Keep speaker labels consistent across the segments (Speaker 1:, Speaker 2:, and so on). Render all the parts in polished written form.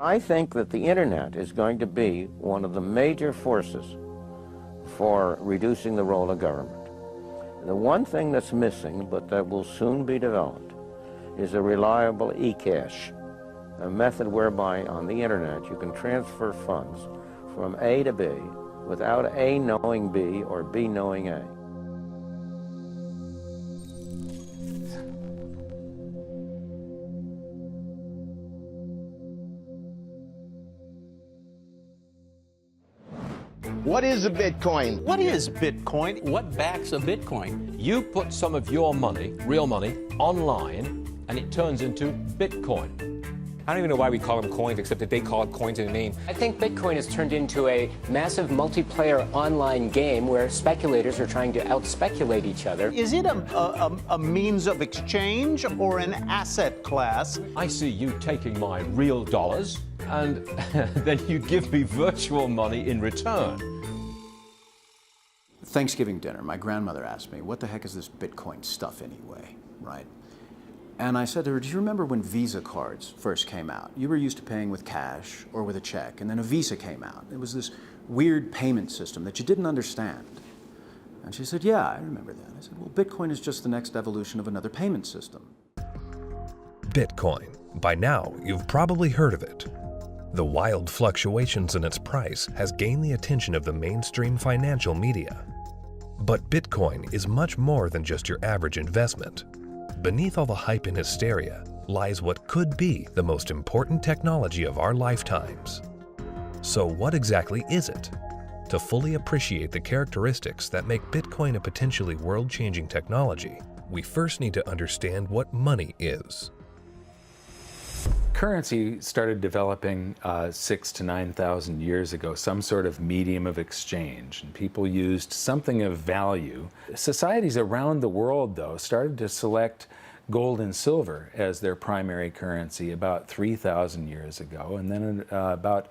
Speaker 1: I think that the internet is going to be one of the major forces for reducing the role of government. The one thing that's missing, but that will soon be developed, is a reliable e-cash, a method whereby on the internet you can transfer funds from A to B without A knowing B or B knowing A.
Speaker 2: What is a Bitcoin?
Speaker 3: What is Bitcoin? What backs a Bitcoin?
Speaker 4: You put some of your money, real money, online, and it turns into Bitcoin.
Speaker 5: I don't even know why we call them coins, except that they call it coins in the name.
Speaker 6: I think Bitcoin has turned into a massive multiplayer online game where speculators are trying to out-speculate each other.
Speaker 3: Is it a means of exchange or an asset class?
Speaker 4: I see you taking my real dollars, and then you give me virtual money in return.
Speaker 7: Thanksgiving dinner, my grandmother asked me, what the heck is this Bitcoin stuff anyway, right? And I said to her, do you remember when Visa cards first came out? You were used to paying with cash or with a check, and then a Visa came out. It was this weird payment system that you didn't understand. And she said, yeah, I remember that. I said, well, Bitcoin is just the next evolution of another payment system.
Speaker 8: Bitcoin. By now, you've probably heard of it. The wild fluctuations in its price has gained the attention of the mainstream financial media. But Bitcoin is much more than just your average investment. Beneath all the hype and hysteria lies what could be the most important technology of our lifetimes. So what exactly is it? To fully appreciate the characteristics that make Bitcoin a potentially world-changing technology, we first need to understand what money is.
Speaker 9: Currency started developing 6,000 to 9,000 years ago, some sort of medium of exchange, and people used something of value. Societies around the world, though, started to select gold and silver as their primary currency about 3,000 years ago, and then about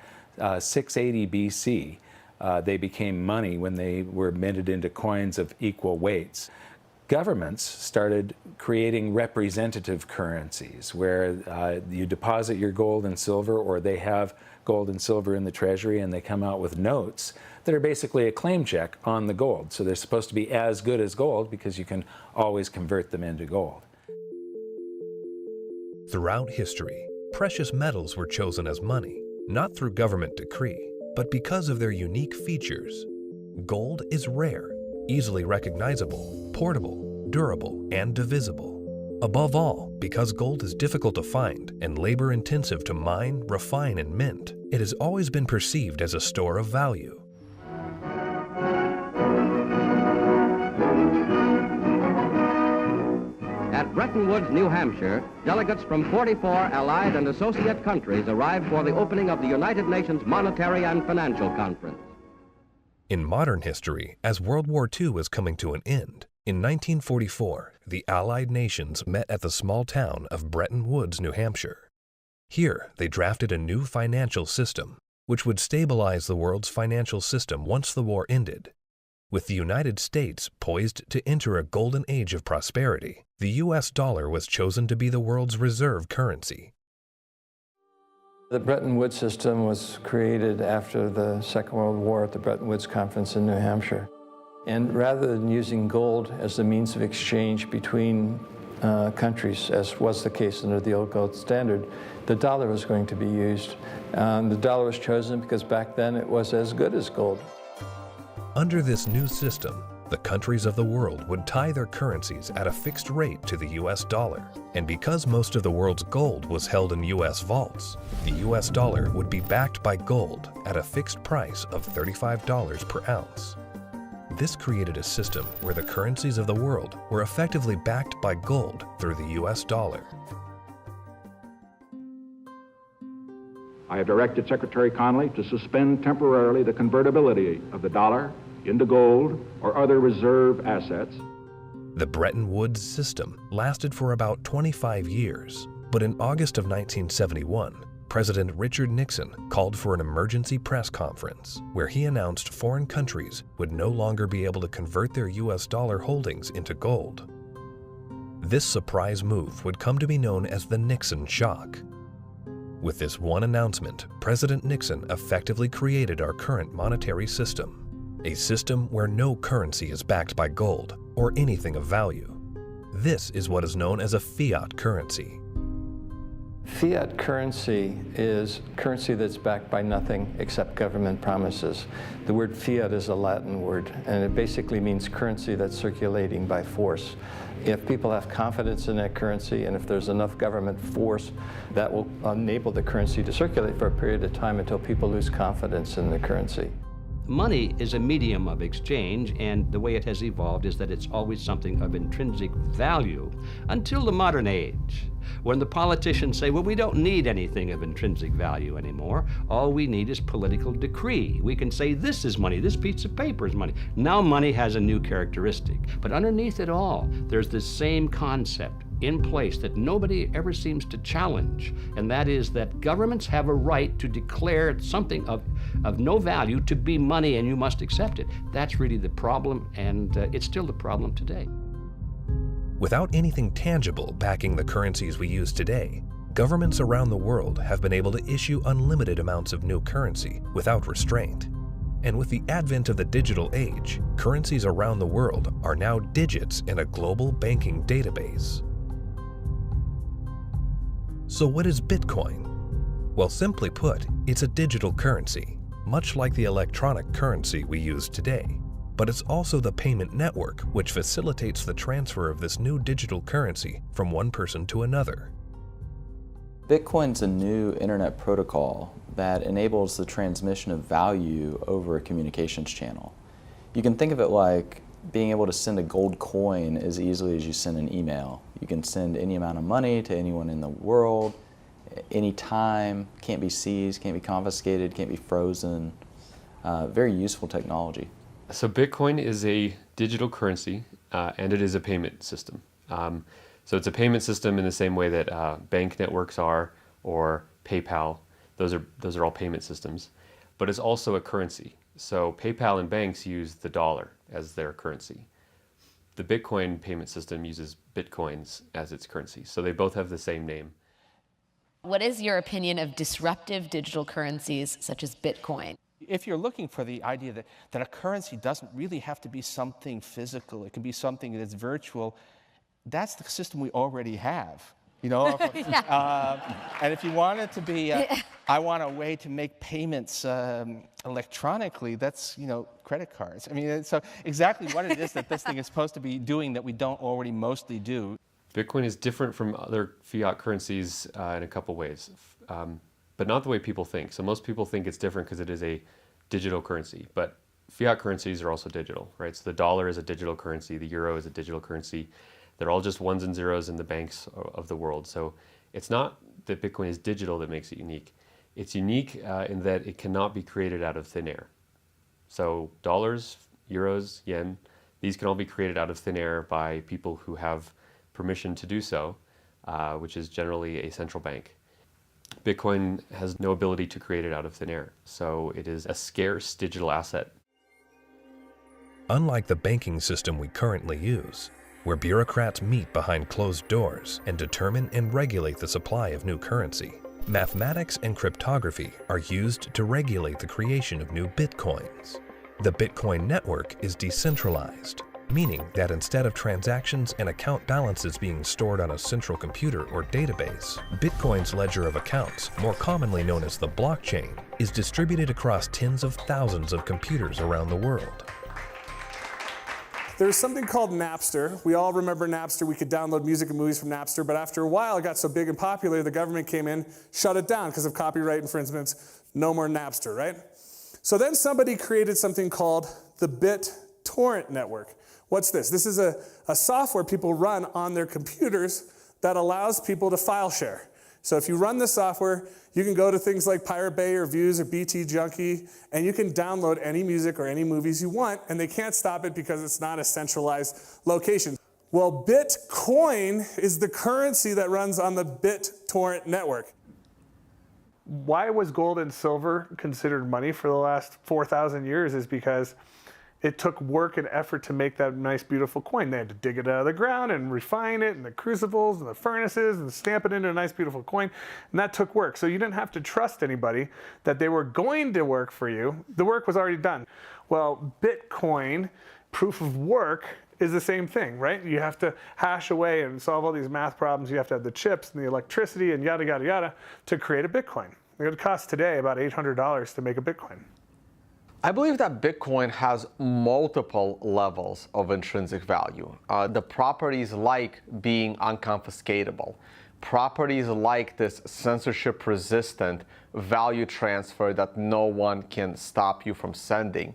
Speaker 9: 680 BC, they became money when they were minted into coins of equal weights. Governments started creating representative currencies where you deposit your gold and silver, or they have gold and silver in the treasury, and they come out with notes that are basically a claim check on the gold. So they're supposed to be as good as gold because you can always convert them into gold.
Speaker 8: Throughout history, precious metals were chosen as money, not through government decree, but because of their unique features. Gold is rare, easily recognizable, portable, durable, and divisible. Above all, because gold is difficult to find and labor-intensive to mine, refine, and mint, it has always been perceived as a store of value.
Speaker 10: At Bretton Woods, New Hampshire, delegates from 44 allied and associate countries arrived for the opening of the United Nations Monetary and Financial Conference.
Speaker 8: In modern history, as World War II was coming to an end, in 1944, the Allied nations met at the small town of Bretton Woods, New Hampshire. Here, they drafted a new financial system, which would stabilize the world's financial system once the war ended. With the United States poised to enter a golden age of prosperity, the U.S. dollar was chosen to be the world's reserve currency.
Speaker 11: The Bretton Woods system was created after the Second World War at the Bretton Woods Conference in New Hampshire. And rather than using gold as the means of exchange between countries, as was the case under the old gold standard, the dollar was going to be used. The dollar was chosen because back then it was as good as gold.
Speaker 8: Under this new system, the countries of the world would tie their currencies at a fixed rate to the U.S. dollar. And because most of the world's gold was held in U.S. vaults, the U.S. dollar would be backed by gold at a fixed price of $35 per ounce. This created a system where the currencies of the world were effectively backed by gold through the U.S. dollar.
Speaker 12: I have directed Secretary Connally to suspend temporarily the convertibility of the dollar into gold or other reserve assets.
Speaker 8: The Bretton Woods system lasted for about 25 years, but in August of 1971, President Richard Nixon called for an emergency press conference where he announced foreign countries would no longer be able to convert their U.S. dollar holdings into gold. This surprise move would come to be known as the Nixon shock. With this one announcement, President Nixon effectively created our current monetary system, a system where no currency is backed by gold or anything of value. This is what is known as a fiat currency.
Speaker 11: Fiat currency is currency that's backed by nothing except government promises. The word fiat is a Latin word, and it basically means currency that's circulating by force. If people have confidence in that currency, and if there's enough government force, that will enable the currency to circulate for a period of time until people lose confidence in the currency.
Speaker 13: Money is a medium of exchange, and the way it has evolved is that it's always something of intrinsic value until the modern age, when the politicians say, well, we don't need anything of intrinsic value anymore. All we need is political decree. We can say this is money, this piece of paper is money. Now money has a new characteristic. But underneath it all, there's this same concept in place that nobody ever seems to challenge, and that is that governments have a right to declare something of no value to be money, and you must accept it. That's really the problem, and it's still the problem today.
Speaker 8: Without anything tangible backing the currencies we use today, governments around the world have been able to issue unlimited amounts of new currency without restraint. And with the advent of the digital age, currencies around the world are now digits in a global banking database. So what is Bitcoin? Well, simply put, it's a digital currency, much like the electronic currency we use today. But it's also the payment network which facilitates the transfer of this new digital currency from one person to another.
Speaker 14: Bitcoin's a new internet protocol that enables the transmission of value over a communications channel. You can think of it like being able to send a gold coin as easily as you send an email. You can send any amount of money to anyone in the world, anytime, can't be seized, can't be confiscated, can't be frozen. Very useful technology.
Speaker 15: So Bitcoin is a digital currency and it is a payment system. So it's a payment system in the same way that bank networks are, or PayPal. Those are all payment systems. But it's also a currency. So PayPal and banks use the dollar as their currency. The Bitcoin payment system uses Bitcoins as its currency. So they both have the same name.
Speaker 16: What is your opinion of disruptive digital currencies such as Bitcoin?
Speaker 17: If you're looking for the idea that a currency doesn't really have to be something physical, it can be something that's virtual, that's the system we already have. You know, and if you want it to be, I want a way to make payments electronically, that's, you know, credit cards. I mean, so exactly what it is that this thing is supposed to be doing that we don't already mostly do.
Speaker 15: Bitcoin is different from other fiat currencies in a couple ways, but not the way people think. So most people think it's different because it is a digital currency, but fiat currencies are also digital, right? So the dollar is a digital currency, the euro is a digital currency. They're all just ones and zeros in the banks of the world. So it's not that Bitcoin is digital that makes it unique. It's unique in that it cannot be created out of thin air. So dollars, euros, yen, these can all be created out of thin air by people who have permission to do so, which is generally a central bank. Bitcoin has no ability to create it out of thin air. So it is a scarce digital asset.
Speaker 8: Unlike the banking system we currently use, where bureaucrats meet behind closed doors and determine and regulate the supply of new currency, mathematics and cryptography are used to regulate the creation of new bitcoins. The Bitcoin network is decentralized, meaning that instead of transactions and account balances being stored on a central computer or database, Bitcoin's ledger of accounts, more commonly known as the blockchain, is distributed across tens of thousands of computers around the world.
Speaker 18: There's something called Napster. We all remember Napster. We could download music and movies from Napster, but after a while it got so big and popular, the government came in, shut it down because of copyright infringements. No more Napster, right? So then somebody created something called the BitTorrent network. What's this? This is a software people run on their computers that allows people to file share. So if you run the software, you can go to things like Pirate Bay or Views or BT Junkie, and you can download any music or any movies you want, and they can't stop it because it's not a centralized location. Well, Bitcoin is the currency that runs on the BitTorrent network.
Speaker 19: Why was gold and silver considered money for the last 4,000 years is because
Speaker 18: It took work and effort to make that nice, beautiful coin. They had to dig it out of the ground and refine it, and the crucibles and the furnaces, and stamp it into a nice, beautiful coin. And that took work. So you didn't have to trust anybody that they were going to work for you. The work was already done. Well, Bitcoin, proof of work, is the same thing, right? You have to hash away and solve all these math problems. You have to have the chips and the electricity and yada, yada, yada to create a Bitcoin. It would cost today about $800 to make a Bitcoin.
Speaker 19: I believe that Bitcoin has multiple levels of intrinsic value. The properties like being unconfiscatable, properties like this censorship-resistant value transfer that no one can stop you from sending.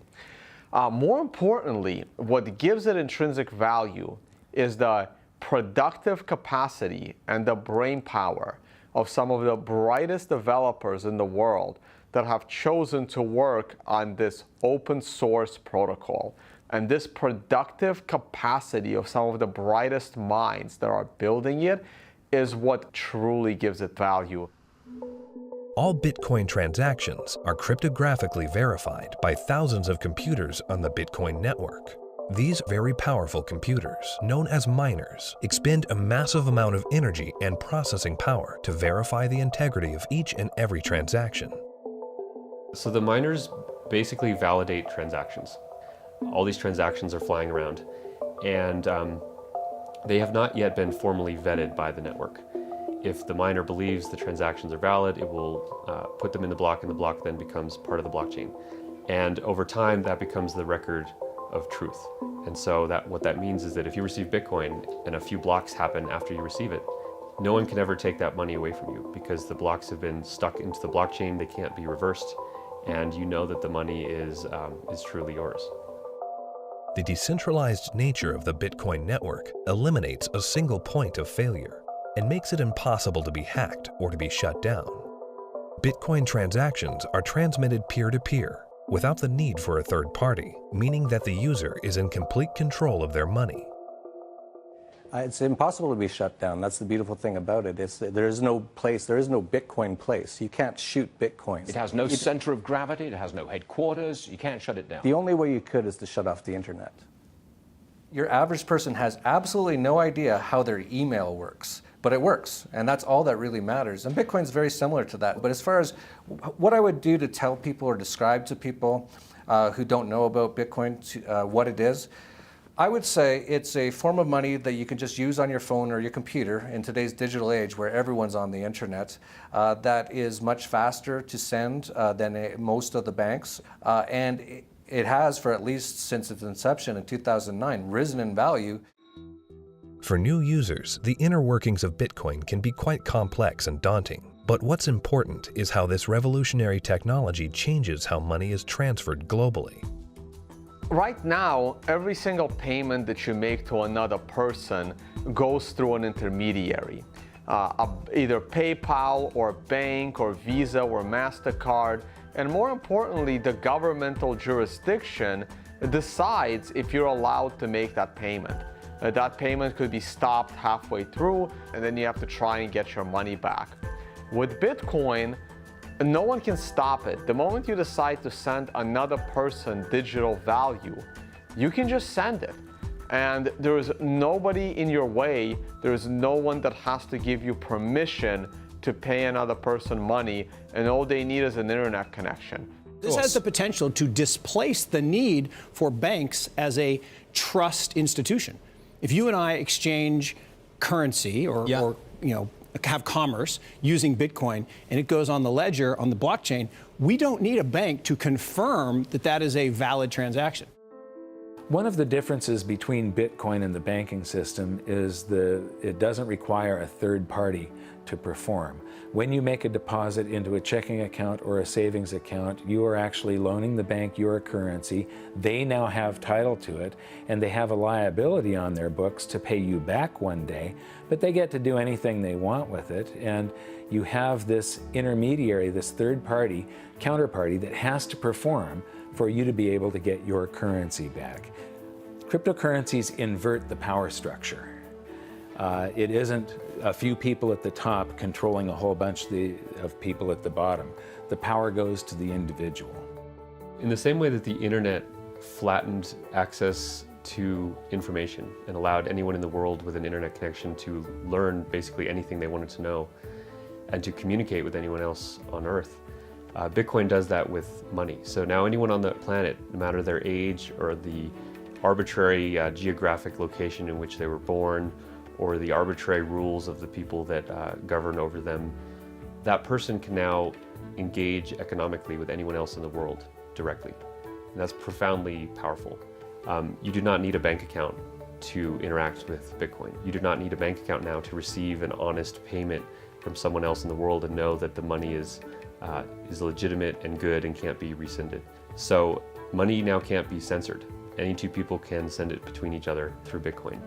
Speaker 19: More importantly, what gives it intrinsic value is the productive capacity and the brain power of some of the brightest developers in the world that have chosen to work on this open source protocol. And this productive capacity of some of the brightest minds that are building it is what truly gives it value.
Speaker 8: All Bitcoin transactions are cryptographically verified by thousands of computers on the Bitcoin network. These very powerful computers, known as miners, expend a massive amount of energy and processing power to verify the integrity of each and every transaction.
Speaker 15: So the miners basically validate transactions. All these transactions are flying around, and they have not yet been formally vetted by the network. If the miner believes the transactions are valid, it will put them in the block, and the block then becomes part of the blockchain. And over time, that becomes the record of truth. And so what that means is that if you receive Bitcoin and a few blocks happen after you receive it, no one can ever take that money away from you because the blocks have been stuck into the blockchain, they can't be reversed, and you know that the money is truly yours.
Speaker 8: The decentralized nature of the Bitcoin network eliminates a single point of failure and makes it impossible to be hacked or to be shut down. Bitcoin transactions are transmitted peer-to-peer without the need for a third party, meaning that the user is in complete control of their money.
Speaker 20: It's impossible to be shut down. That's the beautiful thing about it. There is no place, there is no Bitcoin place. You can't shoot Bitcoins.
Speaker 21: It has no center of gravity, it has no headquarters, you can't shut it down.
Speaker 20: The only way you could is to shut off the internet. Your average person has absolutely no idea how their email works, but it works, and that's all that really matters. And Bitcoin's very similar to that. But as far as what I would do to tell people or describe to people who don't know about Bitcoin what it is, I would say it's a form of money that you can just use on your phone or your computer in today's digital age where everyone's on the internet, that is much faster to send than most of the banks. And it has, for at least since its inception in 2009, risen in value.
Speaker 8: For new users, the inner workings of Bitcoin can be quite complex and daunting. But what's important is how this revolutionary technology changes how money is transferred globally.
Speaker 19: Right now, every single payment that you make to another person goes through an intermediary. Either PayPal or bank or Visa or MasterCard. And more importantly, the governmental jurisdiction decides if you're allowed to make that payment. That payment could be stopped halfway through, and then you have to try and get your money back. With Bitcoin, no one can stop it. The moment you decide to send another person digital value, you can just send it. And there is nobody in your way. There is no one that has to give you permission to pay another person money, and all they need is an internet connection.
Speaker 22: This has the potential to displace the need for banks as a trust institution. If you and I exchange currency or have commerce using Bitcoin and it goes on the ledger, on the blockchain, we don't need a bank to confirm that that is a valid transaction.
Speaker 9: One of the differences between Bitcoin and the banking system is it doesn't require a third party to perform. When you make a deposit into a checking account or a savings account, you are actually loaning the bank your currency. They now have title to it, and they have a liability on their books to pay you back one day, but they get to do anything they want with it, and you have this intermediary, this third party, counterparty that has to perform for you to be able to get your currency back. Cryptocurrencies invert the power structure. It isn't a few people at the top controlling a whole bunch of people at the bottom. The power goes to the individual.
Speaker 15: In the same way that the internet flattened access to information and allowed anyone in the world with an internet connection to learn basically anything they wanted to know and to communicate with anyone else on Earth. Bitcoin does that with money. So now anyone on the planet, no matter their age or the arbitrary geographic location in which they were born or the arbitrary rules of the people that govern over them, that person can now engage economically with anyone else in the world directly. And that's profoundly powerful. You do not need a bank account to interact with Bitcoin. You do not need a bank account now to receive an honest payment from someone else in the world and know that the money is legitimate and good and can't be rescinded. So money now can't be censored. Any two people can send it between each other through Bitcoin.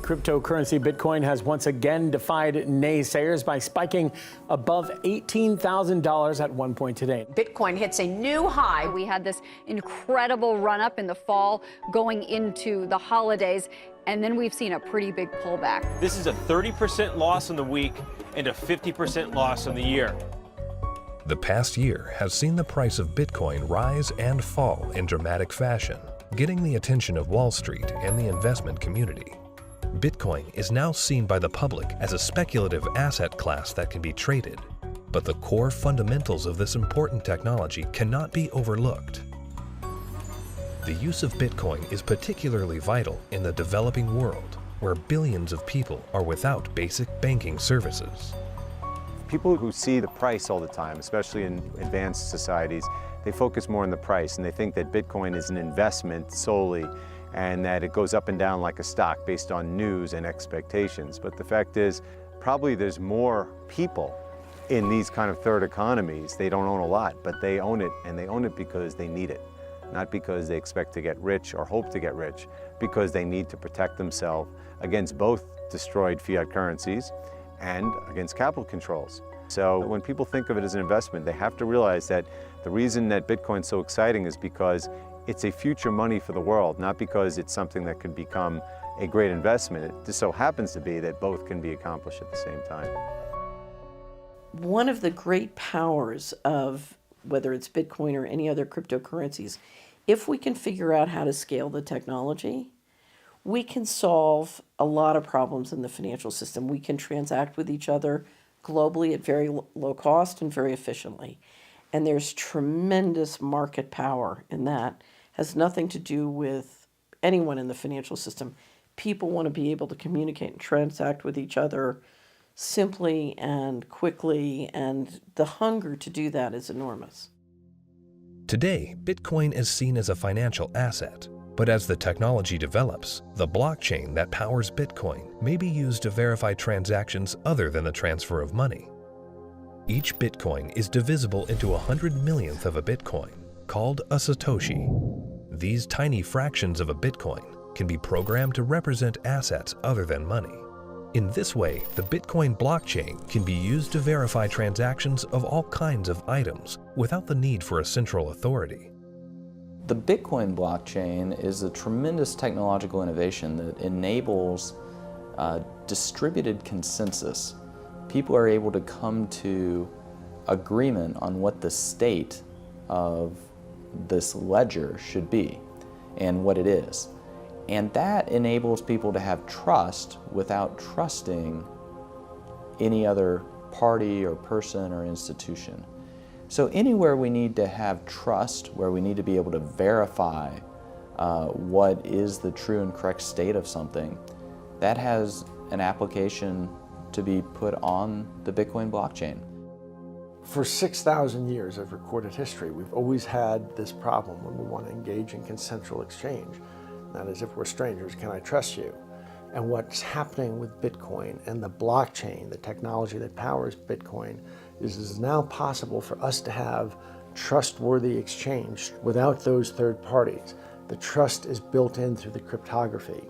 Speaker 1: Cryptocurrency Bitcoin has once again defied naysayers by spiking above $18,000 at one point today.
Speaker 2: Bitcoin hits a new high. We had this incredible run up in the fall going into the holidays, and then we've seen a pretty big pullback.
Speaker 23: This is a 30% loss in the week and a 50% loss in the year.
Speaker 8: The past year has seen the price of Bitcoin rise and fall in dramatic fashion, getting the attention of Wall Street and the investment community. Bitcoin is now seen by the public as a speculative asset class that can be traded, but the core fundamentals of this important technology cannot be overlooked. The use of Bitcoin is particularly vital in the developing world, where billions of people are without basic banking services.
Speaker 24: People who see the price all the time, especially in advanced societies, they focus more on the price and they think that Bitcoin is an investment solely and that it goes up and down like a stock based on news and expectations. But the fact is, probably there's more people in these kind of third economies. They don't own a lot, but they own it, and they own it because they need it. Not because they expect to get rich or hope to get rich, because they need to protect themselves against both destroyed fiat currencies and against capital controls. So when people think of it as an investment, they have to realize that the reason that Bitcoin's so exciting is because it's a future money for the world, not because it's something that could become a great investment. It just so happens to be that both can be accomplished at the same time.
Speaker 25: One of the great powers of whether it's Bitcoin or any other cryptocurrencies, if we can figure out how to scale the technology, we can solve a lot of problems in the financial system. We can transact with each other globally at very low cost and very efficiently. And there's tremendous market power in that. Has nothing to do with anyone in the financial system. People want to be able to communicate and transact with each other simply and quickly, and the hunger to do that is enormous.
Speaker 8: Today, Bitcoin is seen as a financial asset, but as the technology develops, the blockchain that powers Bitcoin may be used to verify transactions other than the transfer of money. Each Bitcoin is divisible into 100 millionth of a Bitcoin, called a Satoshi. These tiny fractions of a Bitcoin can be programmed to represent assets other than money. In this way, the Bitcoin blockchain can be used to verify transactions of all kinds of items without the need for a central authority.
Speaker 14: The Bitcoin blockchain is a tremendous technological innovation that enables distributed consensus. People are able to come to agreement on what the state of this ledger should be and what it is. And that enables people to have trust without trusting any other party or person or institution. So anywhere we need to have trust, where we need to be able to verify what is the true and correct state of something, that has an application to be put on the Bitcoin blockchain.
Speaker 11: For 6,000 years of recorded history, we've always had this problem when we want to engage in consensual exchange. That is, if we're strangers, can I trust you? And what's happening with Bitcoin and the blockchain, the technology that powers Bitcoin, is it's now possible for us to have trustworthy exchange without those third parties. The trust is built in through the cryptography.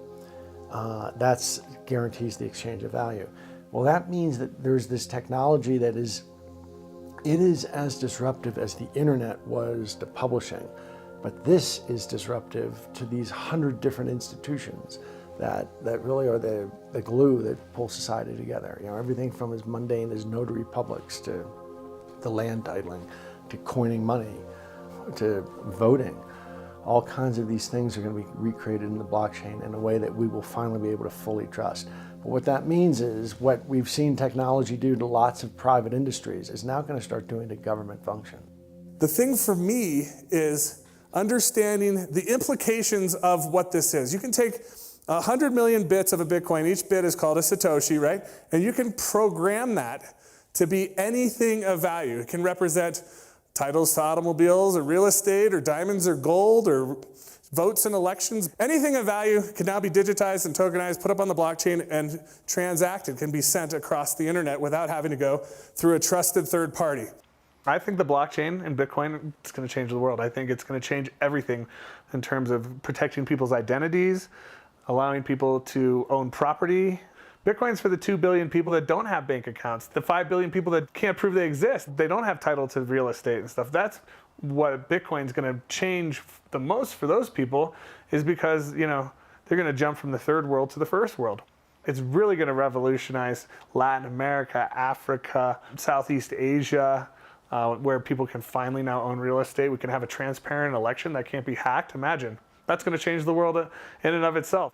Speaker 11: That guarantees the exchange of value. Well, that means that there's this technology that is as disruptive as the internet was to publishing, but this is disruptive to these 100 different institutions that really are the glue that pull society together. You know, everything from as mundane as notary publics to the land titling, to coining money, to voting.
Speaker 3: all kinds of these things are going to be recreated in the blockchain in a way that we will finally be able to fully trust. But what that means is what we've seen technology do to lots of private industries is now going to start doing to government function.
Speaker 18: The thing for me is understanding the implications of what this is. You can take 100 million bits of a Bitcoin. Each bit is called a Satoshi, right? And you can program that to be anything of value. It can represent titles to automobiles or real estate or diamonds or gold or votes in elections. Anything of value can now be digitized and tokenized, put up on the blockchain, and transacted, can be sent across the internet without having to go through a trusted third party. I think the blockchain and Bitcoin is going to change the world. I think it's going to change everything in terms of protecting people's identities, allowing people to own property. Bitcoin's for the 2 billion people that don't have bank accounts, the 5 billion people that can't prove they exist. They don't have title to real estate and stuff. That's what Bitcoin's going to change the most for those people, is because, you know, they're going to jump from the third world to the first world. It's really going to revolutionize Latin America, Africa, Southeast Asia, where people can finally now own real estate. We can have a transparent election that can't be hacked. Imagine. That's going to change the world in and of itself.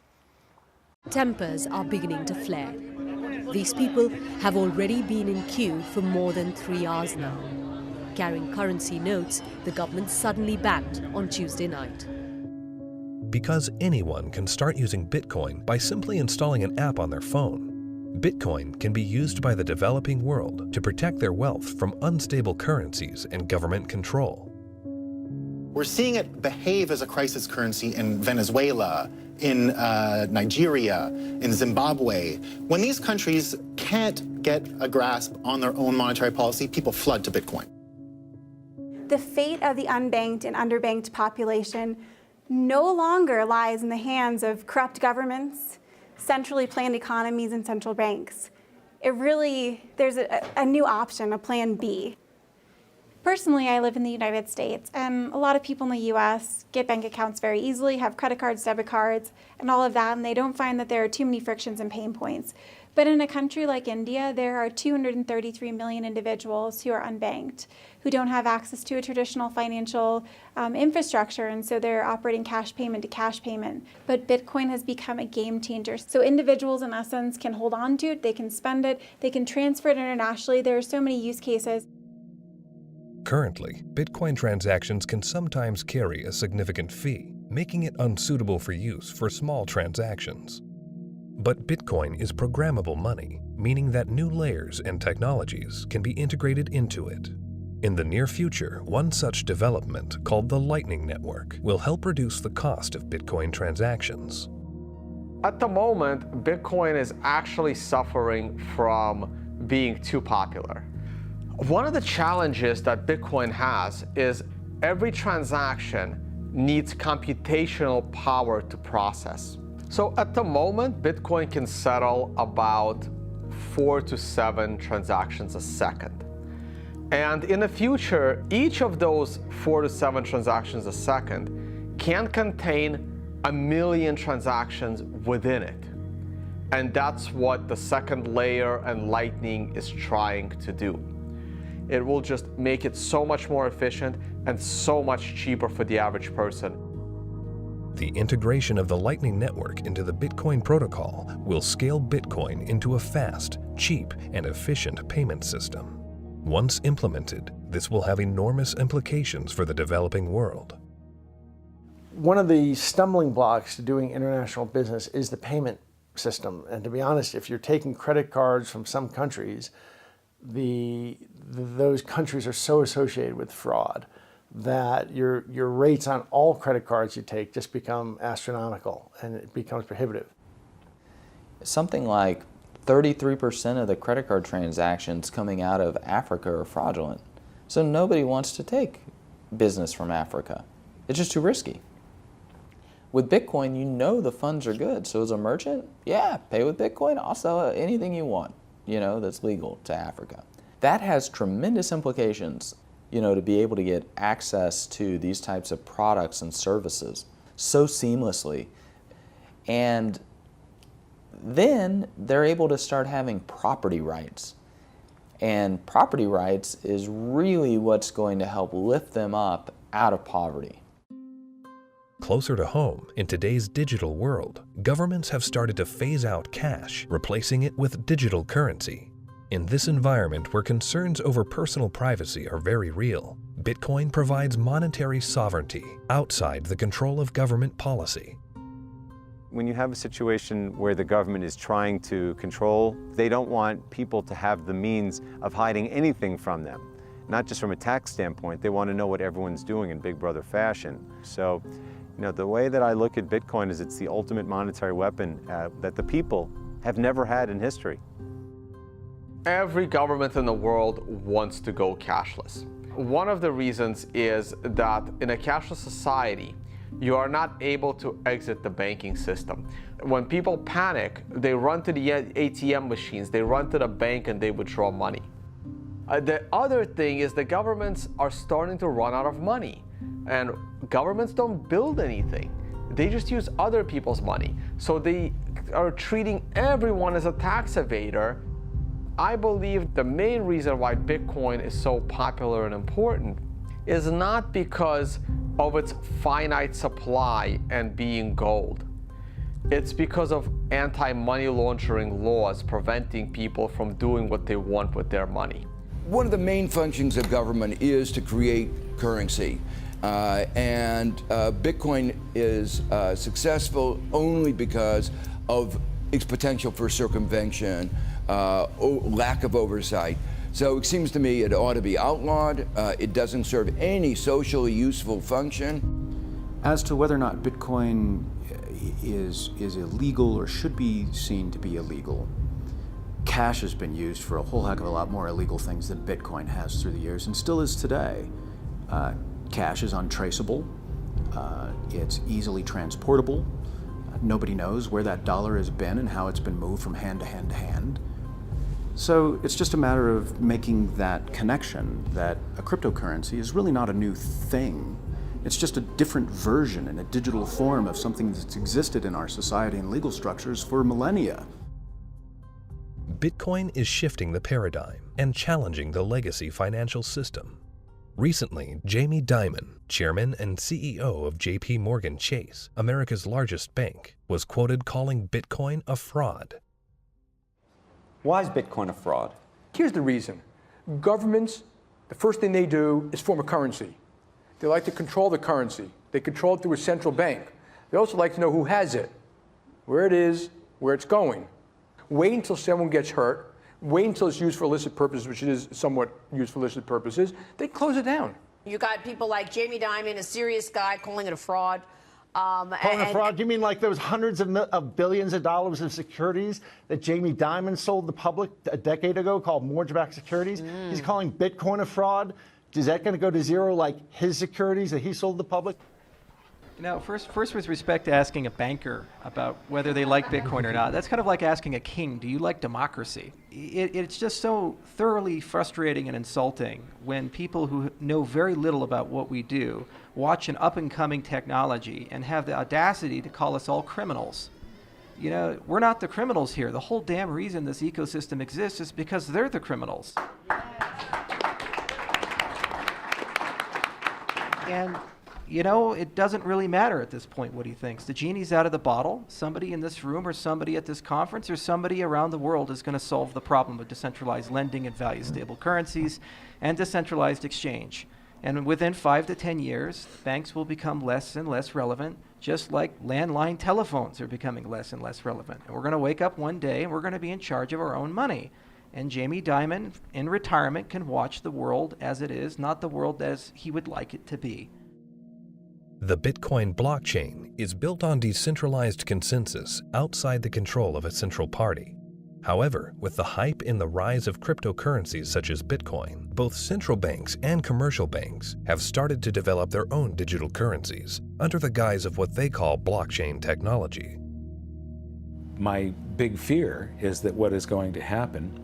Speaker 4: Tempers are beginning to flare. These people have already been in queue for more than 3 hours now. Carrying currency notes, the government suddenly banned on Tuesday night.
Speaker 8: Because anyone can start using Bitcoin by simply installing an app on their phone, Bitcoin can be used by the developing world to protect their wealth from unstable currencies and government control.
Speaker 5: We're seeing it behave as a crisis currency in Venezuela, in Nigeria, in Zimbabwe. When these countries can't get a grasp on their own monetary policy, people flood to Bitcoin.
Speaker 6: The fate of the unbanked and underbanked population no longer lies in the hands of corrupt governments, centrally planned economies, and central banks. There's a new option, a plan B.
Speaker 7: Personally, I live in the United States, and a lot of people in the US get bank accounts very easily, have credit cards, debit cards, and all of that, and they don't find that there are too many frictions and pain points. But in a country like India, there are 233 million individuals who are unbanked, who don't have access to a traditional financial infrastructure, and so they're operating cash payment to cash payment. But Bitcoin has become a game changer. So individuals, in essence, can hold on to it, they can spend it, they can transfer it internationally. There are so many use cases.
Speaker 8: Currently, Bitcoin transactions can sometimes carry a significant fee, making it unsuitable for use for small transactions. But Bitcoin is programmable money, meaning that new layers and technologies can be integrated into it. In the near future, one such development, called the Lightning Network, will help reduce the cost of Bitcoin transactions.
Speaker 19: At the moment, Bitcoin is actually suffering from being too popular. One of the challenges that Bitcoin has is every transaction needs computational power to process. So at the moment, Bitcoin can settle about 4 to 7 transactions a second. And in the future, each of those 4 to 7 transactions a second can contain 1 million transactions within it. And that's what the second layer and Lightning is trying to do. It will just make it so much more efficient and so much cheaper for the average person.
Speaker 8: The integration of the Lightning Network into the Bitcoin protocol will scale Bitcoin into a fast, cheap, and efficient payment system. Once implemented, this will have enormous implications for the developing world.
Speaker 3: One of the stumbling blocks to doing international business is the payment system. And to be honest, if you're taking credit cards from some countries, those countries are so associated with fraud that your rates on all credit cards you take just become astronomical, and it becomes prohibitive.
Speaker 14: Something like 33% of the credit card transactions coming out of Africa are fraudulent. So nobody wants to take business from Africa. It's just too risky. With Bitcoin, you know the funds are good. So as a merchant, yeah, pay with Bitcoin. I'll sell anything you want, that's legal to Africa. That has tremendous implications, to be able to get access to these types of products and services so seamlessly. And then they're able to start having property rights. And property rights is really what's going to help lift them up out of poverty.
Speaker 8: Closer to home, in today's digital world, governments have started to phase out cash, replacing it with digital currency. In this environment where concerns over personal privacy are very real, Bitcoin provides monetary sovereignty outside the control of government policy.
Speaker 24: When you have a situation where the government is trying to control, they don't want people to have the means of hiding anything from them. Not just from a tax standpoint, they want to know what everyone's doing in Big Brother fashion. So, the way that I look at Bitcoin is it's the ultimate monetary weapon that the people have never had in history.
Speaker 19: Every government in the world wants to go cashless. One of the reasons is that in a cashless society, you are not able to exit the banking system. When people panic, they run to the ATM machines, they run to the bank and they withdraw money. The other thing is the governments are starting to run out of money. And governments don't build anything. They just use other people's money. So they are treating everyone as a tax evader. I believe the main reason why Bitcoin is so popular and important is not because of its finite supply and being gold. It's because of anti-money laundering laws preventing people from doing what they want with their money.
Speaker 10: One of the main functions of government is to create currency. Bitcoin is successful only because of its potential for circumvention, lack of oversight. So it seems to me it ought to be outlawed. It doesn't serve any socially useful function.
Speaker 12: As to whether or not Bitcoin is illegal or should be seen to be illegal, cash has been used for a whole heck of a lot more illegal things than Bitcoin has through the years and still is today. Cash is untraceable. It's easily transportable. Nobody knows where that dollar has been and how it's been moved from hand to hand to hand. So it's just a matter of making that connection that a cryptocurrency is really not a new thing. It's just a different version in a digital form of something that's existed in our society and legal structures for millennia.
Speaker 8: Bitcoin is shifting the paradigm and challenging the legacy financial system. Recently, Jamie Dimon, chairman and CEO of JP Morgan Chase, America's largest bank, was quoted calling Bitcoin a fraud.
Speaker 13: Why is Bitcoin a fraud?
Speaker 16: Here's the reason. Governments, the first thing they do is form a currency. They like to control the currency. They control it through a central bank. They also like to know who has it, where it is, where it's going. Wait until someone gets hurt. Wait until it's used for illicit purposes, which it is somewhat used for illicit purposes. They close it down.
Speaker 17: You got people like Jamie Dimon, a serious guy, calling it a fraud.
Speaker 26: Calling it a fraud? You mean like there was hundreds of billions of dollars of securities that Jamie Dimon sold the public a decade ago called mortgage-backed securities? He's calling Bitcoin a fraud? Is that going to go to zero like his securities that he sold the public?
Speaker 27: First with respect to asking a banker about whether they like Bitcoin or not, that's kind of like asking a king, do you like democracy? It's just so thoroughly frustrating and insulting when people who know very little about what we do watch an up-and-coming technology and have the audacity to call us all criminals. We're not the criminals here. The whole damn reason this ecosystem exists is because they're the criminals. And it doesn't really matter at this point what he thinks. The genie's out of the bottle. Somebody in this room or somebody at this conference or somebody around the world is going to solve the problem of decentralized lending and value-stable currencies and decentralized exchange. And within 5 to 10 years, banks will become less and less relevant, just like landline telephones are becoming less and less relevant. And we're going to wake up one day and we're going to be in charge of our own money. And Jamie Dimon, in retirement, can watch the world as it is, not the world as he would like it to be.
Speaker 8: The Bitcoin blockchain is built on decentralized consensus outside the control of a central party. However, with the hype in the rise of cryptocurrencies such as Bitcoin, both central banks and commercial banks have started to develop their own digital currencies under the guise of what they call blockchain technology.
Speaker 9: My big fear is that what is going to happen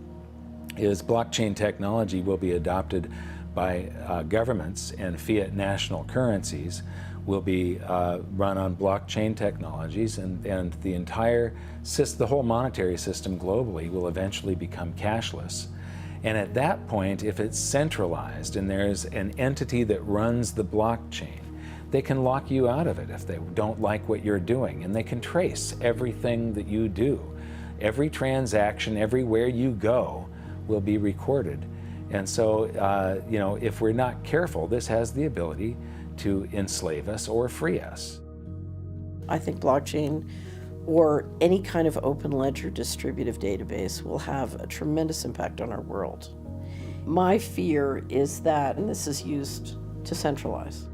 Speaker 9: is blockchain technology will be adopted by governments, and fiat national currencies will be run on blockchain technologies, and the whole monetary system globally will eventually become cashless. And at that point, if it's centralized and there's an entity that runs the blockchain, they can lock you out of it if they don't like what you're doing, and they can trace everything that you do. Every transaction, everywhere you go, will be recorded. And so, you know, if we're not careful, this has the ability to enslave us or free us.
Speaker 25: I think blockchain or any kind of open ledger distributive database will have a tremendous impact on our world. My fear is that, and this is used to centralize,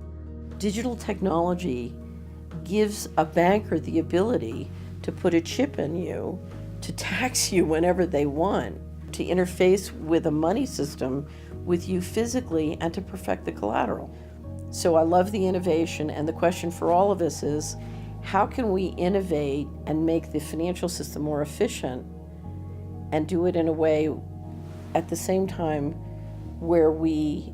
Speaker 25: digital technology gives a banker the ability to put a chip in you, to tax you whenever they want, to interface with a money system with you physically, and to perfect the collateral. So I love the innovation, and the question for all of us is, how can we innovate and make the financial system more efficient and do it in a way at the same time where we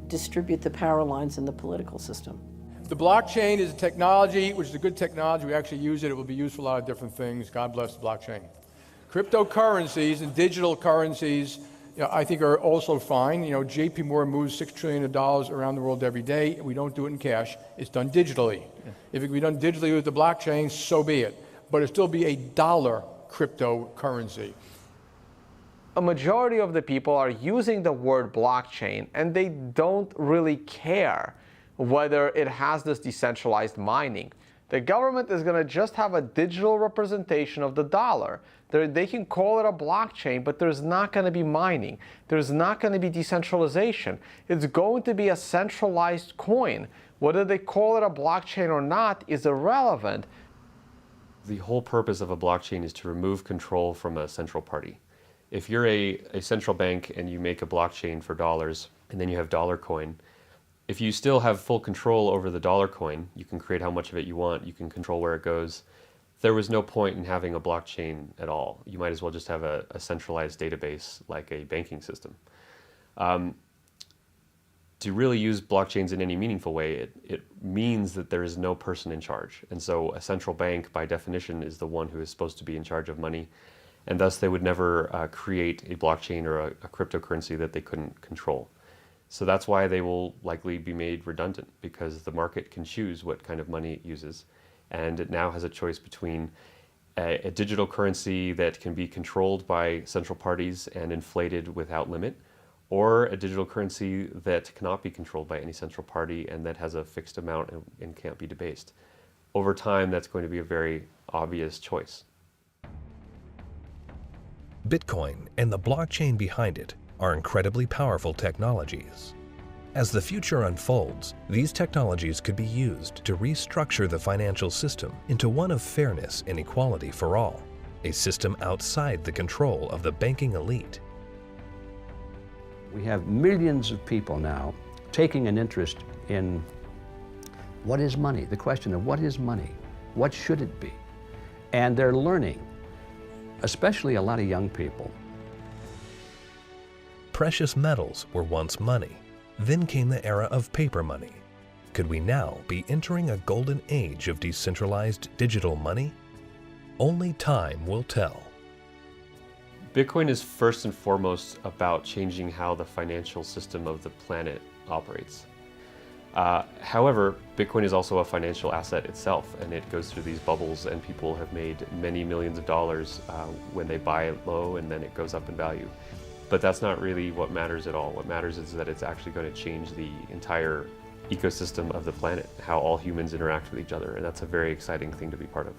Speaker 25: distribute the power lines in the political system?
Speaker 16: The blockchain is a technology, which is a good technology. We actually use it. It will be used for a lot of different things. God bless the blockchain. Cryptocurrencies and digital currencies, you know, I think are also fine. You know, JP Morgan moves $6 trillion around the world every day. We don't do it in cash. It's done digitally. Yeah. If it can be done digitally with the blockchain, so be it. But it'll still be a dollar cryptocurrency.
Speaker 19: A majority of the people are using the word blockchain, and they don't really care whether it has this decentralized mining. The government is going to just have a digital representation of the dollar. They can call it a blockchain, but there's not going to be mining. There's not going to be decentralization. It's going to be a centralized coin. Whether they call it a blockchain or not is irrelevant.
Speaker 1: The whole purpose of a blockchain is to remove control from a central party. If you're a central bank and you make a blockchain for dollars, and then you have dollar coin, if you still have full control over the dollar coin, you can create how much of it you want, you can control where it goes. There was no point in having a blockchain at all. You might as well just have a centralized database like a banking system. To really use blockchains in any meaningful way, it means that there is no person in charge. And so a central bank, by definition, is the one who is supposed to be in charge of money. And thus they would never create a blockchain or a cryptocurrency that they couldn't control. So that's why they will likely be made redundant, because the market can choose what kind of money it uses. And it now has a choice between a digital currency that can be controlled by central parties and inflated without limit, or a digital currency that cannot be controlled by any central party and that has a fixed amount and can't be debased. Over time, that's going to be a very obvious choice.
Speaker 8: Bitcoin and the blockchain behind it are incredibly powerful technologies. As the future unfolds, these technologies could be used to restructure the financial system into one of fairness and equality for all, a system outside the control of the banking elite.
Speaker 2: We have millions of people now taking an interest in what is money, the question of what is money, what should it be? And they're learning, especially a lot of young people.
Speaker 8: Precious metals were once money. Then came the era of paper money. Could we now be entering a golden age of decentralized digital money? Only time will tell.
Speaker 1: Bitcoin is first and foremost about changing how the financial system of the planet operates. However, Bitcoin is also a financial asset itself, and it goes through these bubbles, and people have made many millions of dollars when they buy it low, and then it goes up in value. But that's not really what matters at all. What matters is that it's actually going to change the entire ecosystem of the planet, how all humans interact with each other, and that's a very exciting thing to be part of.